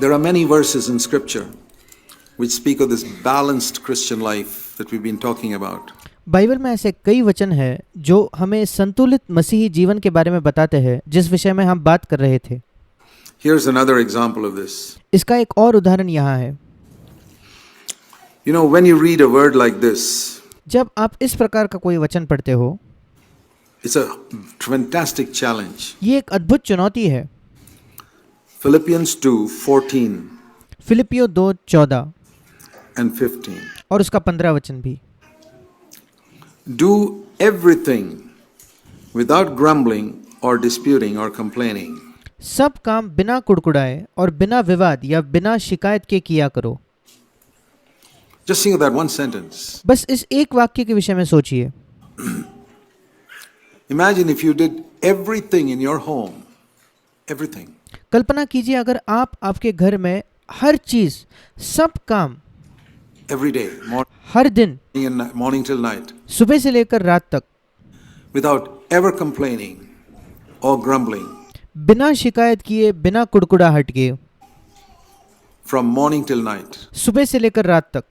There are many verses in Scripture which speak of this balanced Christian life that we've been talking about. Bible में ऐसे कई वचन हैं जो हमें संतुलित मसीही जीवन के बारे में बताते हैं, जिस विषय में हम बात कर रहे थे। Here's another example of this. इसका एक और उदाहरण यहाँ है। You know, when you read a word like this, जब आप इस प्रकार का कोई वचन पढ़ते हो, it's a fantastic challenge. ये एक अद्भुत चुनौती है। Philippians 2:14 फिलिपियो 2:14 and 15. और उसका 15 वचन भी। Do everything without grumbling or disputing or complaining. सब काम बिना कुड़कुड़ाए और बिना विवाद या बिना शिकायत के किया करो। Just think of that one sentence. बस इस एक वाक्य के विषय में सोचिए। Imagine if you did everything in your home, everything. कल्पना कीजिए अगर आप आपके घर में हर चीज, सब काम Every day, हर दिन morning till night, सुबह से लेकर रात तक without ever complaining or grumbling, बिना शिकायत किए, बिना कुड़कुड़ाहट किए, from morning till night, सुबह से लेकर रात तक,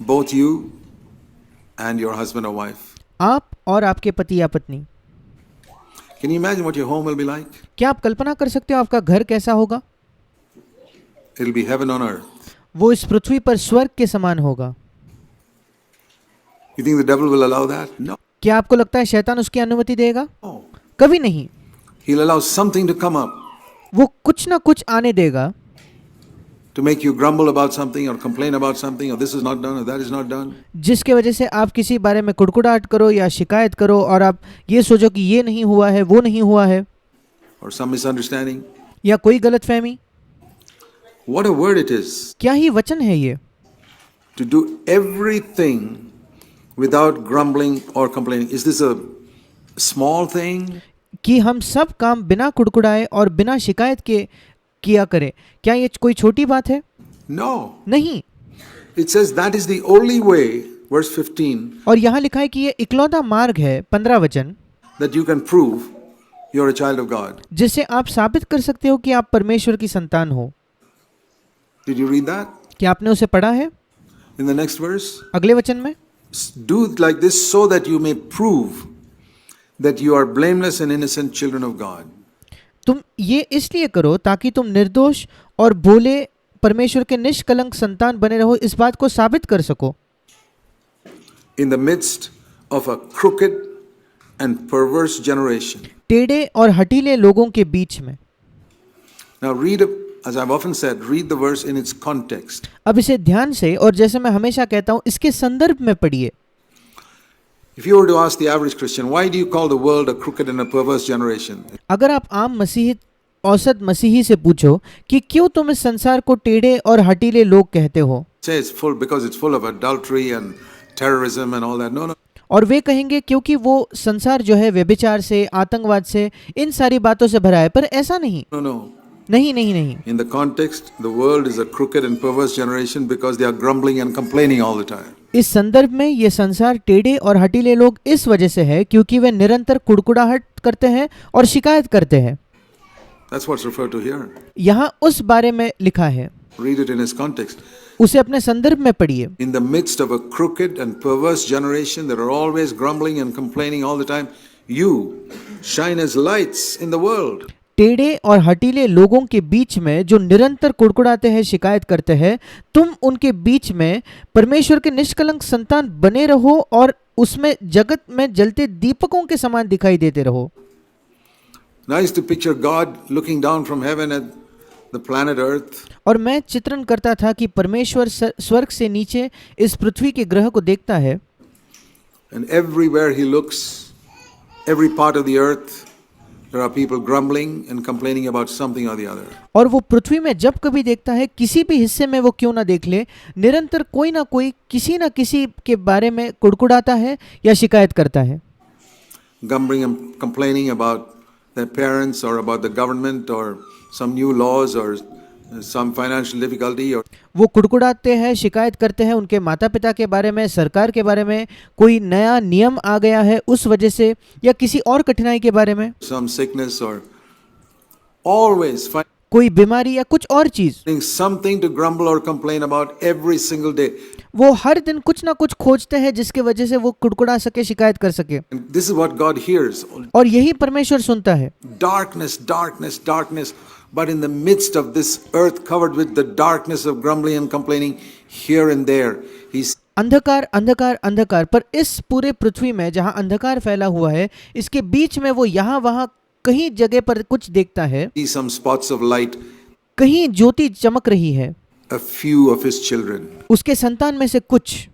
both you and your husband or wife. आप और आपके पति या पत्नी। Can you imagine what your home will be like? क्या आप कल्पना कर सकते हो आपका घर कैसा होगा? It'll be heaven on earth. वो इस पृथ्वी पर स्वर्ग के समान होगा। You think the devil will allow that? No. क्या आपको लगता है शैतान उसकी अनुमति देगा? No. कभी नहीं। He'll allow something to come up वो कुछ ना कुछ आने देगा to make you grumble about something or complain about something, or this is not done or that is not done. जिसके वजह से आप किसी बारे में कुड़कुड़ाहट करो या शिकायत करो और आप ये सोचो कि ये नहीं हुआ है, वो नहीं हुआ है, Or some misunderstanding. या कोई गलतफहमी। What a word it is. क्या ही वचन है ये। To do everything without grumbling or complaining. Is this a small thing? कि हम सब काम बिना कुड़कुड़ाए और बिना शिकायत के किया करें, क्या ये कोई छोटी बात है? No. नहीं। It says that is the only way, verse 15, और यहाँ लिखा है कि ये इकलौता मार्ग है, 15 वचन, that you can prove you're a child of God. जिससे आप साबित कर सकते हो कि आप परमेश्वर की संतान हो। Did you read that? क्या आपने उसे पढ़ा है? In the next verse? अगले वचन में, Do it like this so that you may prove that you are blameless and innocent children of God. तुम ये इसलिए करो ताकि तुम निर्दोष और भोले परमेश्वर के निष्कलंक संतान बने रहो, इस बात को साबित कर सको। In the midst of a crooked and perverse generation. टेढ़े और हठीले लोगों के बीच में। Now read, as I've often said, read the verse in its context. अब इसे ध्यान से और जैसे मैं हमेशा कहता हूँ इसके संदर्भ में पढ़िए। If you were to ask the average Christian, why do you call the world a crooked and a perverse generation? अगर आप आम मसीही, औसत मसीही से पूछो कि क्यों तुम इस संसार को टेढ़े और हठीले लोग कहते हो, Say it's full because it's full of adultery and terrorism and all that. No, no. और वे कहेंगे क्योंकि वो संसार जो है व्यभिचार से, आतंकवाद से, इन सारी बातों से भरा है, पर ऐसा नहीं। No, no. नहीं नहीं नहीं। In the context, the world is a crooked and perverse generation because they are grumbling and complaining all the time. इस संदर्भ में ये संसार टेढ़े और हठीले लोग इस वजह से है क्योंकि वे निरंतर कुड़कुड़ाहट करते हैं और शिकायत करते हैं। That's what's referred to here. यहाँ उस बारे में लिखा है। Read it in its context. उसे अपने संदर्भ में पढ़िए। In the midst of a crooked and perverse generation that are always grumbling and complaining all the time, you shine as lights in the world. टेढ़े और हठीले लोगों के बीच में जो निरंतर कुड़कुड़ाते हैं, शिकायत करते हैं, तुम उनके बीच में परमेश्वर के निष्कलंक संतान बने रहो और उसमें जगत में जलते दीपकों के समान दिखाई देते रहो। Nice to picture God looking down from heaven at the planet Earth. और मैं चित्रण करता था कि परमेश्वर स्वर्ग से नीचे इस पृथ्वी के ग्रह को देखता है। And everywhere he looks, every part of the earth, there are people grumbling and complaining about something or the other. और वो पृथ्वी में जब कभी देखता है, किसी भी हिस्से में वो क्यों ना देख ले, निरंतर कोई ना कोई किसी ना किसी के बारे में कुड़कुड़ाता है या शिकायत करता है। Grumbling and complaining about their parents or about the government or some new laws or some financial difficulty or वो कुड़कुड़ाते हैं, शिकायत करते हैं उनके माता पिता के बारे में, सरकार के बारे में, कोई नया नियम आ गया है उस वजह से, या किसी और कठिनाई के बारे में, some sickness or always कोई बीमारी या कुछ और चीज, something to grumble or complain about every single day. वो हर दिन कुछ ना कुछ खोजते हैं जिसके वजह से वो कुड़कुड़ा सके, शिकायत कर सके। And this is what God hears. और यही परमेश्वर सुनता है। Darkness, darkness, darkness. But in the midst of this earth covered with the darkness of grumbling and complaining here and there, He's अंधकार अंधकार अंधकार, पर इस पूरे पृथ्वी में जहाँ अंधकार फैला हुआ है, इसके बीच में वो यहाँ वहाँ कहीं जगह पर कुछ देखता है, sees some spots of light, कहीं ज्योति चमक रही है। a few of His children, उसके संतान में से कुछ,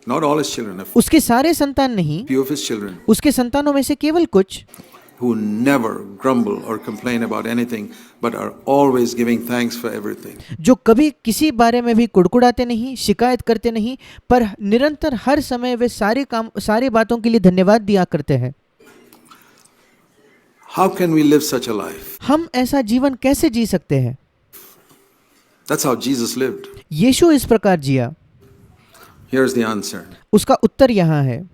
not all His children, a उसके सारे संतान नहीं, few of His children, उसके संतानों में से केवल कुछ, who never grumble or complain about anything, but are always giving thanks for everything. जो कभी किसी बारे में भी कुड़कुड़ाते नहीं, शिकायत करते नहीं, पर निरंतर हर समय वे सारी बातों के लिए धन्यवाद दिया करते हैं। How can we live such a life? हम ऐसा जीवन कैसे जी सकते हैं? That's how Jesus lived. यीशु इस प्रकार जिया। Here's the answer. उसका उत्तर यहाँ है।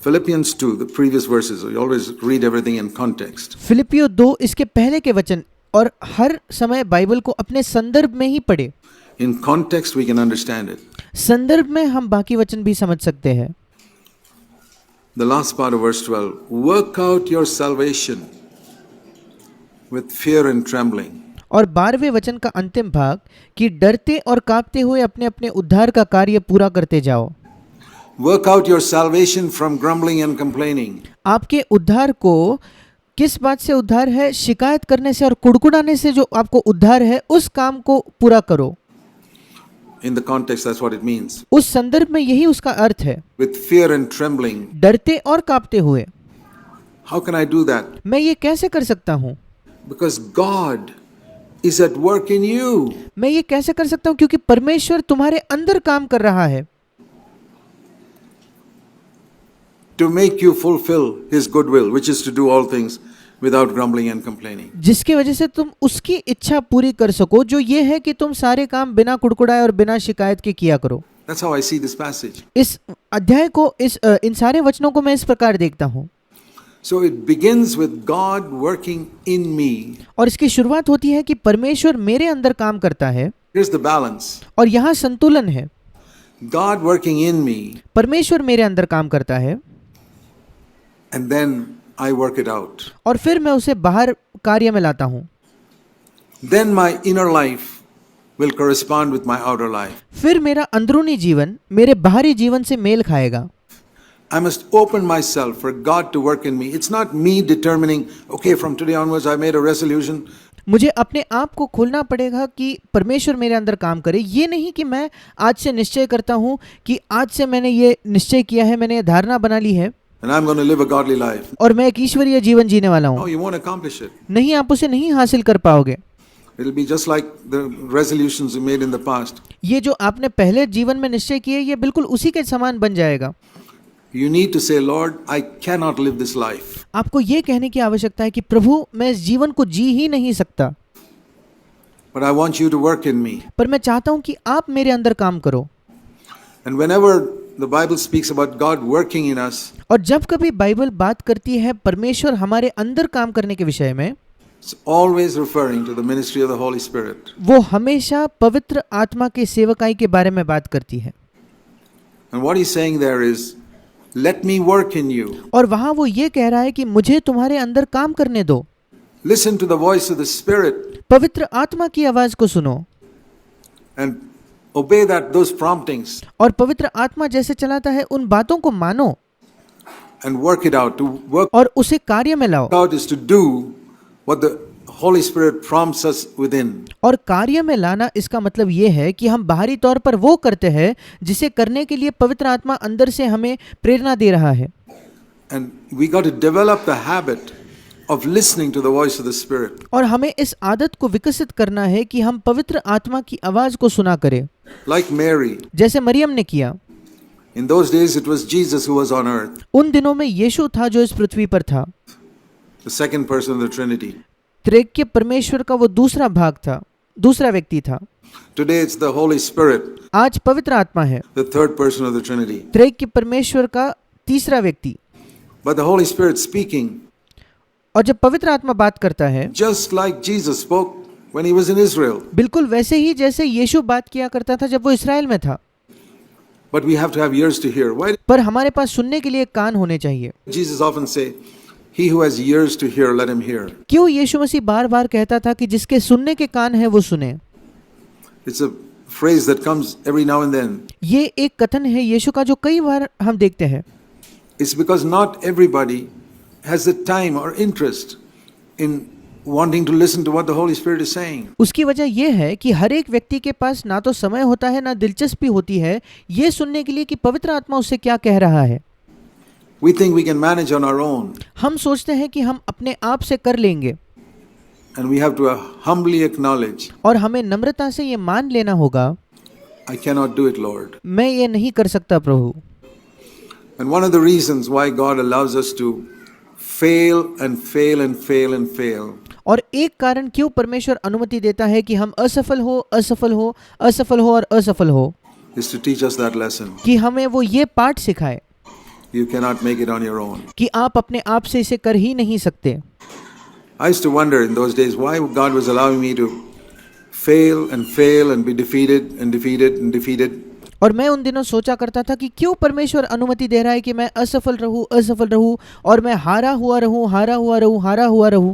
Philippians 2, the previous verses, we always read everything in context. फिलिपियो 2 इसके पहले के वचन, और हर समय बाइबल को अपने संदर्भ में ही पढ़े। In context, we can understand it. संदर्भ में हम बाकी वचन भी समझ सकते हैं। The last part of verse 12, work out your salvation with fear and trembling. और 12वें वचन का अंतिम भाग कि डरते और कांपते हुए अपने अपने उद्धार का कार्य पूरा करते जाओ। Work out your salvation from grumbling and complaining. आपके उद्धार को किस बात से उद्धार है? शिकायत करने से और कुड़कुड़ाने से जो आपको उद्धार है, उस काम को पूरा करो। In the context, that's what it means. उस संदर्भ में यही उसका अर्थ है, With fear and trembling. डरते और कांपते हुए। How can I do that? मैं ये कैसे कर सकता हूँ? Because God is at work in you. मैं ये कैसे कर सकता हूँ? क्योंकि परमेश्वर तुम्हारे अंदर काम कर रहा है, To make you fulfill His good will, which is to do all things without grumbling and complaining. जिसकी वजह से तुम उसकी इच्छा पूरी कर सको, जो ये है कि तुम सारे काम बिना कुड़कुड़ाए और बिना शिकायत के किया करो। That's how I see this passage. इस अध्याय को, इन सारे वचनों को मैं इस प्रकार देखता हूँ। So it begins with God working in me. और इसकी शुरुआत होती है कि परमेश्वर मेरे अंदर काम करता है। Here's the balance. और यहाँ संतुलन है। God working in me, परमेश्वर मेरे अंदर काम करता है, and then I work it out. और फिर मैं उसे बाहर कार्य में लाता हूँ। Then my inner life will correspond with my outer life. फिर मेरा अंदरूनी जीवन मेरे बाहरी जीवन से मेल खाएगा। I must open myself for God to work in me. It's not me determining, okay, from today onwards I made a resolution. मुझे अपने आप को खोलना पड़ेगा कि परमेश्वर मेरे अंदर काम करे। ये नहीं कि मैं आज से निश्चय करता हूँ कि आज से मैंने ये निश्चय किया है, मैंने धारणा बना ली है And I'm going to live a godly life. और मैं एक ईश्वरीय जीवन जीने वाला No, हूँ। you won't accomplish it. नहीं, आप उसे नहीं हासिल कर पाओगे। It'll be just like the resolutions you made in the past. ये जो आपने पहले जीवन में निश्चय किए, ये बिल्कुल उसी के समान बन जाएगा। You need to say, Lord, I cannot live this life. आपको ये कहने की आवश्यकता है कि प्रभु, मैं इस जीवन को जी ही नहीं सकता, But I want you to work in me. पर मैं चाहता हूँ कि आप मेरे अंदर काम करो। And whenever the Bible speaks about God working in us, और जब कभी बाइबल बात करती है परमेश्वर हमारे अंदर काम करने के विषय में, it's always referring to the ministry of the Holy Spirit. वो हमेशा पवित्र आत्मा के सेवकाई के बारे में बात करती है। And what he's saying there is, let me work in you. और वहाँ वो ये कह रहा है कि मुझे तुम्हारे अंदर काम करने दो। Listen to the voice of the Spirit पवित्र आत्मा की आवाज को सुनो and obey those promptings और पवित्र आत्मा जैसे चलाता है उन बातों को मानो and work it out. To work और उसे कार्य में लाओ। out is to do what the Holy Spirit prompts us within. और कार्य में लाना, इसका मतलब ये है कि हम बाहरी तौर पर वो करते हैं जिसे करने के लिए पवित्र आत्मा अंदर से हमें प्रेरणा दे रहा है। And we got to develop the habit of listening to the voice of the Spirit. और हमें इस आदत को विकसित करना है कि हम पवित्र आत्मा की आवाज को सुना करें, Like Mary. जैसे मरियम ने किया। In those days it was Jesus who was on earth, उन दिनों में यीशु था जो इस पृथ्वी पर था, the second person of the Trinity. त्रिएक परमेश्वर का वो दूसरा भाग था, दूसरा व्यक्ति था। Today it's the Holy Spirit, आज पवित्र आत्मा है, the third person of the Trinity. त्रिएक परमेश्वर का तीसरा व्यक्ति। But the Holy Spirit speaking और जब पवित्र आत्मा बात करता है, just like Jesus spoke when he was in Israel. बिल्कुल वैसे ही जैसे यीशु बात किया करता था जब वो इस्राएल में था। But we have to have ears to hear. Why पर हमारे पास सुनने के लिए कान होने चाहिए। did Jesus often say, he who has ears to hear, let him hear? क्यों यीशु मसीह बार बार कहता था कि जिसके सुनने के कान है वो सुने? It's a phrase that comes every now and then. ये एक कथन है यीशु का जो कई बार हम देखते हैं। It's because not everybody has the time or interest in wanting to listen to what the Holy Spirit is saying. उसकी वजह यह है कि हर एक व्यक्ति के पास ना तो समय होता है ना दिलचस्पी होती है ये सुनने के लिए कि पवित्र आत्मा उससे क्या कह रहा है। We think we can manage on our own, हम सोचते हैं कि हम अपने आप से कर लेंगे and we have to humbly acknowledge, और हमें नम्रता से ये मान लेना होगा, I cannot do it, Lord. मैं ये नहीं कर सकता प्रभु। And one of the reasons why God allows us to fail and fail and fail and fail और एक कारण क्यों परमेश्वर अनुमति देता है कि हम असफल हो असफल हो असफल हो और असफल हो, is to teach us that lesson. कि हमें वो ये पाठ सिखाए You cannot make it on your own. कि आप अपने आप से इसे कर ही नहीं सकते। I used to wonder in those days why God was allowing me to fail and be defeated and defeated and defeated. और मैं उन दिनों सोचा करता था कि क्यों परमेश्वर अनुमति दे रहा है कि मैं असफल रहूं और मैं हारा हुआ रहूं।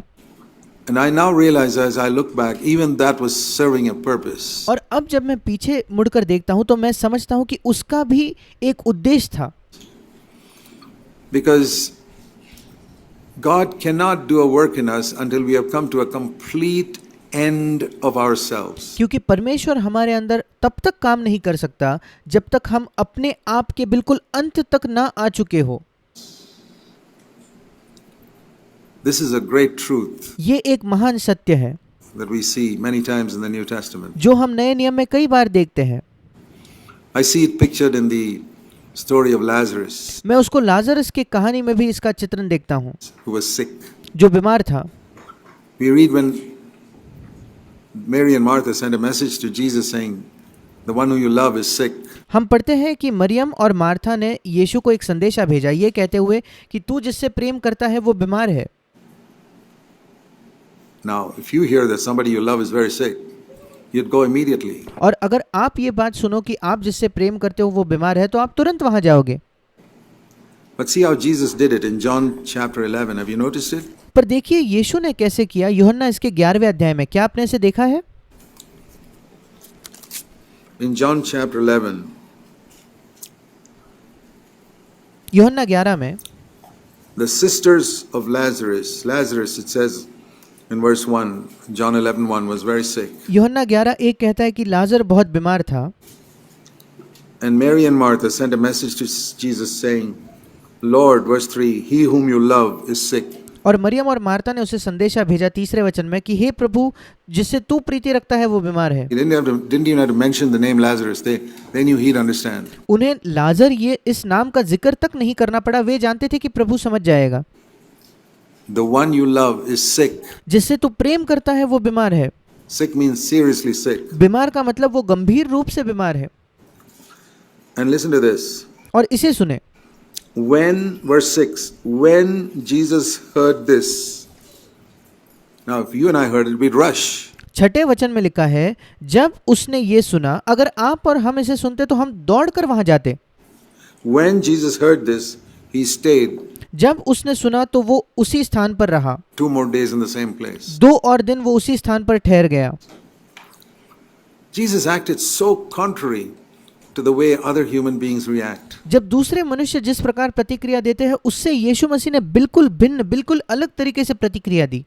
And I now realize as I look back, even that was serving a purpose. और अब जब मैं पीछे मुड़कर देखता हूं तो मैं समझता हूं कि उसका भी एक उद्देश्य था। Because God cannot do a work in us until we have come to a complete end of ourselves. क्योंकि परमेश्वर हमारे अंदर तब तक काम नहीं कर सकता जब तक हम अपने आप के बिल्कुल अंत तक ना आ चुके हो। This is a great truth ये एक महान सत्य है that we see many times in the New Testament. जो हम नए नियम में कई बार देखते हैं। I see it pictured in the story of Lazarus, मैं उसको लाजरस की कहानी में भी इसका चित्रण देखता हूँ, who was sick. जो बीमार था। We read when Mary and Martha sent a message to Jesus saying, the one who you love is sick. हम पढ़ते हैं कि मरियम और मार्था ने यीशु को एक संदेशा भेजा ये कहते हुए कि तू जिससे प्रेम करता है वो बीमार है। Now, if you hear that somebody you love is very sick, you'd go immediately. और अगर आप ये बात सुनो कि आप जिससे प्रेम करते हो वो बीमार है तो आप तुरंत वहां जाओगे। But see how Jesus did it in John chapter 11. Have you noticed it? पर देखिए यीशु ने कैसे किया यूहन्ना इसके 11वें अध्याय में। क्या आपने इसे देखा है? In John chapter 11, यूहन्ना 11 में the sisters of Lazarus, it says in verse 1, John 11:1, was very sick. यूहन्ना 11:1 कहता है कि लाजर बहुत बीमार था। And Mary and Martha sent a message to Jesus saying, Lord, verse 3, he whom you love is sick. और मरियम और मार्था ने उसे संदेशा भेजा 3 वचन में कि हे प्रभु जिससे तू प्रीति रखता है वो बीमार है। He didn't even have to mention the name Lazarus. They knew he'd understand. उन्हें लाजर ये इस नाम का जिक्र तक नहीं करना पड़ा, वे जानते थे कि प्रभु समझ जाएगा। The one you love is sick. जिससे तू प्रेम करता है वो बीमार है। Sick means seriously sick. बीमार का मतलब वो गंभीर रूप से बीमार है। And listen to this. और इसे सुने। When, verse 6, when Jesus heard this, now if you and I heard it, we'd rush. 6 वचन में लिखा है जब उसने ये सुना, अगर आप और हम इसे सुनते तो हम दौड़कर वहां जाते। When Jesus heard this, he stayed जब उसने सुना तो वो उसी स्थान पर रहा। 2 more days in the same place. 2 और दिन वो उसी स्थान पर ठहर गया। Jesus acted so contrary to the way other human beings react. जब दूसरे मनुष्य जिस प्रकार प्रतिक्रिया देते हैं उससे यीशु मसीह ने बिल्कुल भिन्न, बिल्कुल अलग तरीके से प्रतिक्रिया दी।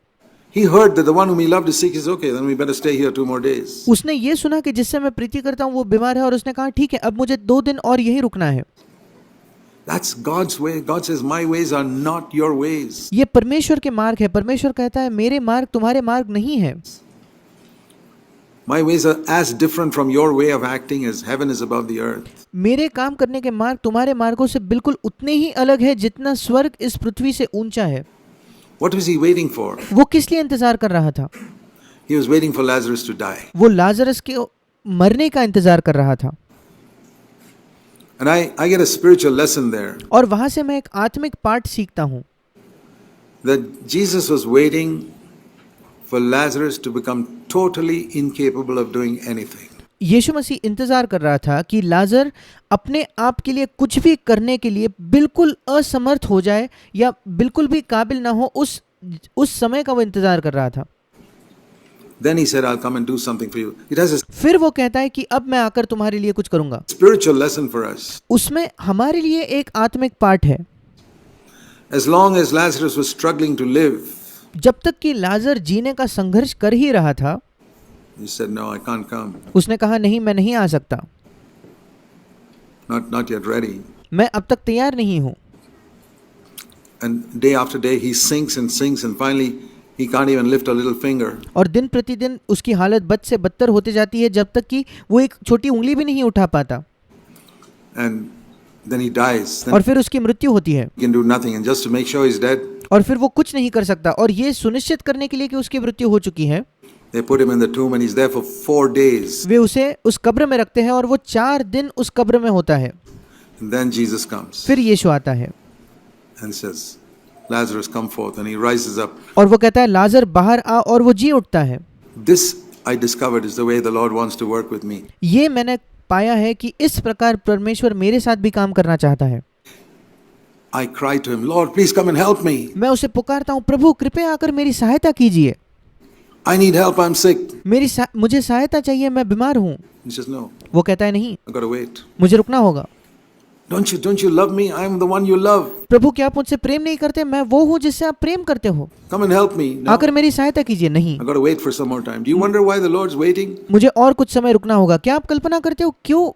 He heard that the one whom he loved is sick. Is okay, then we better stay here 2 more days. उसने ये सुना कि जिससे मैं प्रीति करता हूँ वो बीमार है और उसने कहा ठीक है अब मुझे 2 दिन और यहीं रुकना है। That's God's way. God says, my ways are not your ways. ये परमेश्वर के मार्ग है। परमेश्वर कहता है मेरे मार्ग तुम्हारे मार्ग नहीं है। My ways are as different from your way of acting as heaven is above the earth. मेरे काम करने के मार्ग तुम्हारे मार्गों से बिल्कुल उतने ही अलग है जितना स्वर्ग इस पृथ्वी से ऊंचा है। What was he waiting for? वो किस लिए इंतजार कर रहा था? He was waiting for Lazarus to die. वो लाजरस के मरने का इंतजार कर रहा था। And I get a spiritual lesson there और वहां से मैं एक आत्मिक पाठ सीखता हूँ that Jesus was waiting for Lazarus to become totally incapable of doing anything. यीशु मसीह इंतजार कर रहा था कि लाजर अपने आप के लिए कुछ भी करने के लिए बिल्कुल असमर्थ हो जाए या बिल्कुल भी काबिल ना हो, उस समय का वो इंतजार कर रहा था। Then he said, I'll come and do something for you. It has a फिर वो कहता है कि अब मैं आकर तुम्हारे लिए कुछ करूंगा। spiritual lesson for us. उसमें हमारे लिए एक आत्मिक पाठ है। As long as Lazarus was struggling to live, जब तक कि लाजर जीने का संघर्ष कर ही रहा था, he said, no, I can't come. उसने कहा नहीं, मैं नहीं आ सकता, Not yet ready. मैं अब तक तैयार नहीं हूँ। And day after day he sinks and finally he can't even lift a little finger. और दिन प्रतिदिन उसकी हालत बद से बदतर होती जाती है, जब तक कि वो एक छोटी उंगली भी नहीं उठा पाता। And then he dies. Then और फिर उसकी मृत्यु होती है, he can do nothing. And just to make sure he's dead, और फिर वो कुछ नहीं कर सकता। और ये सुनिश्चित करने के लिए कि उसकी मृत्यु हो चुकी है, they put him in the tomb and he's there for 4 days. वे उसे उस कब्र में रखते हैं और वो 4 दिन उस कब्र में होता है। And then Jesus comes फिर यीशु आता है and says, Lazarus, come forth. And he rises up. और वो कहता है लाजर बाहर आ, और वो जी उठता है। This I discovered is the way the Lord wants to work with me. ये मैंने पाया है कि इस प्रकार परमेश्वर मेरे साथ भी काम करना चाहता है। I cry to him, Lord, please come and help me. मैं उसे पुकारता हूँ, प्रभु कृपया आकर मेरी सहायता कीजिए, I need help, I'm sick. मुझे सहायता चाहिए, मैं बीमार हूँ। He says, no, वो कहता है नहीं, I've got to wait. मुझे रुकना होगा। Don't you love me? I am the one you love. प्रभु क्या आप मुझसे प्रेम नहीं करते? मैं वो हूँ जिससे आप प्रेम करते हो, Come and help me. No, आकर मेरी सहायता कीजिए। नहीं, I've got to wait for some more time. Do you wonder why the Lord's waiting? मुझे और कुछ समय रुकना होगा। क्या आप कल्पना करते हो क्यों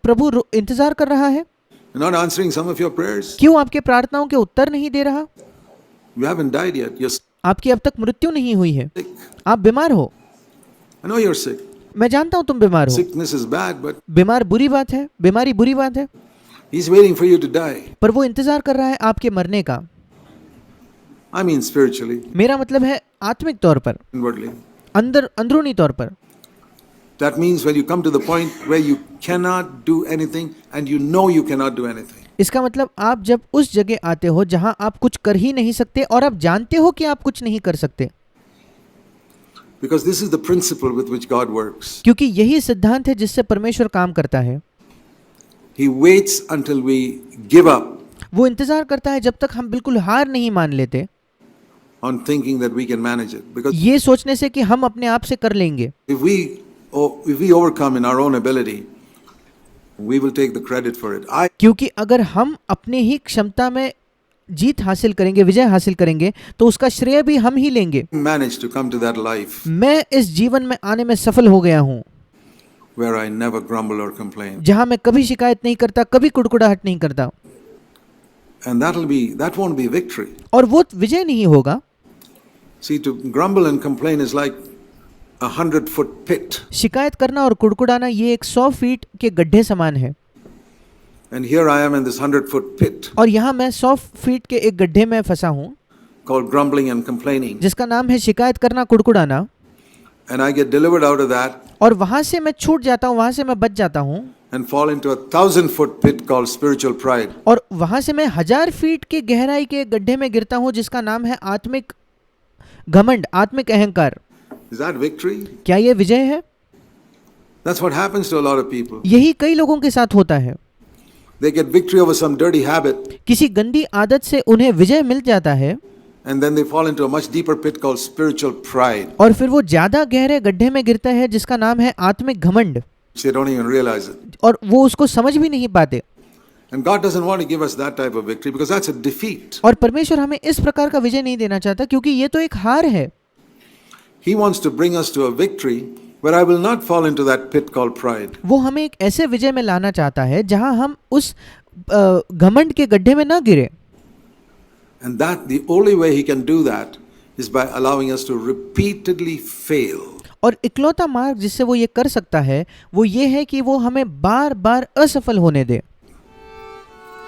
प्रभु इंतजार कर रहा है? You're not answering some of your prayers. क्यों आपके प्रार्थनाओं के उत्तर नहीं दे रहा? You haven't died yet. You're आपकी अब तक मृत्यु नहीं हुई है, sick. आप बीमार हो। I know you're sick. मैं जानता हूँ तुम बीमार हो। Sickness is bad, but बीमार बुरी बात है, बीमारी बुरी बात है, He's waiting for you to die. पर वो इंतजार कर रहा है आपके मरने का। I mean spiritually, मेरा मतलब है आत्मिक तौर पर, inwardly. अंदरूनी तौर पर। That means when you come to the point where you cannot do anything and you know you cannot do anything. इसका मतलब आप जब उस जगह आते हो जहां आप कुछ कर ही नहीं सकते और आप जानते हो कि आप कुछ नहीं कर सकते, Because this is the principle with which God works. क्योंकि यही सिद्धांत है जिससे परमेश्वर काम करता है। He waits until we give up वो इंतजार करता है जब तक हम बिल्कुल हार नहीं मान लेते, on thinking that we can manage it. Because ये सोचने से कि हम अपने आप से कर लेंगे। if we overcome in our own ability, we will take the credit for it. I क्योंकि अगर हम अपनी ही क्षमता में जीत हासिल करेंगे, विजय हासिल करेंगे, तो उसका श्रेय भी हम ही लेंगे। managed to come to that life मैं इस जीवन में आने में सफल हो गया हूँ where I never grumble or complain. जहां मैं कभी शिकायत नहीं करता, कभी कुड़कुड़ाहट नहीं करता, And that won't be victory. और वो विजय नहीं होगा। See, to grumble and complain is like 100-foot pit. शिकायत करना और कुड़कुड़ाना ये एक 100 फीट के गड्ढे समान है, And here I am in this 100-foot pit और यहाँ मैं 100 फीट के एक गड्ढे में फंसा हूँ called grumbling and complaining. जिसका नाम है शिकायत करना, कुड़कुड़ाना। And I get delivered out of that और वहां से मैं छूट जाता हूँ, वहां से मैं बच जाता हूँ, and fall into a 1,000-foot pit called spiritual pride. और वहां से मैं 1000 फीट के गहराई के गड्ढे में गिरता हूँ जिसका नाम है आत्मिक घमंड, आत्मिक अहंकार। Is that victory? क्या ये विजय है? That's what happens to a lot of people. यही कई लोगों के साथ होता है। They get victory over some dirty habit किसी गंदी आदत से उन्हें विजय मिल जाता है, and then they fall into a much deeper pit called spiritual pride. और फिर वो ज्यादा गहरे गड्ढे में गिरता है जिसका नाम है आत्मिक घमंड, They don't even realize it. और वो उसको समझ भी नहीं पाते। And God doesn't want to give us that type of victory because that's a defeat. और परमेश्वर हमें इस प्रकार का विजय नहीं देना चाहता क्योंकि ये तो एक हार है। He wants to bring us to a victory where I will not fall into that pit called pride. वो हमें एक ऐसे विजय में लाना चाहता है जहां हम उस घमंड के गड्ढे में ना गिरे। And that the only way he can do that is by allowing us to repeatedly fail. और इकलौता मार्ग जिससे वो ये कर सकता है वो ये है कि वो हमें बार बार असफल होने दे,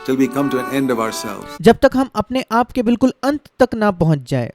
Till we come to an end of ourselves. जब तक हम अपने आप के बिल्कुल अंत तक ना पहुंच जाए।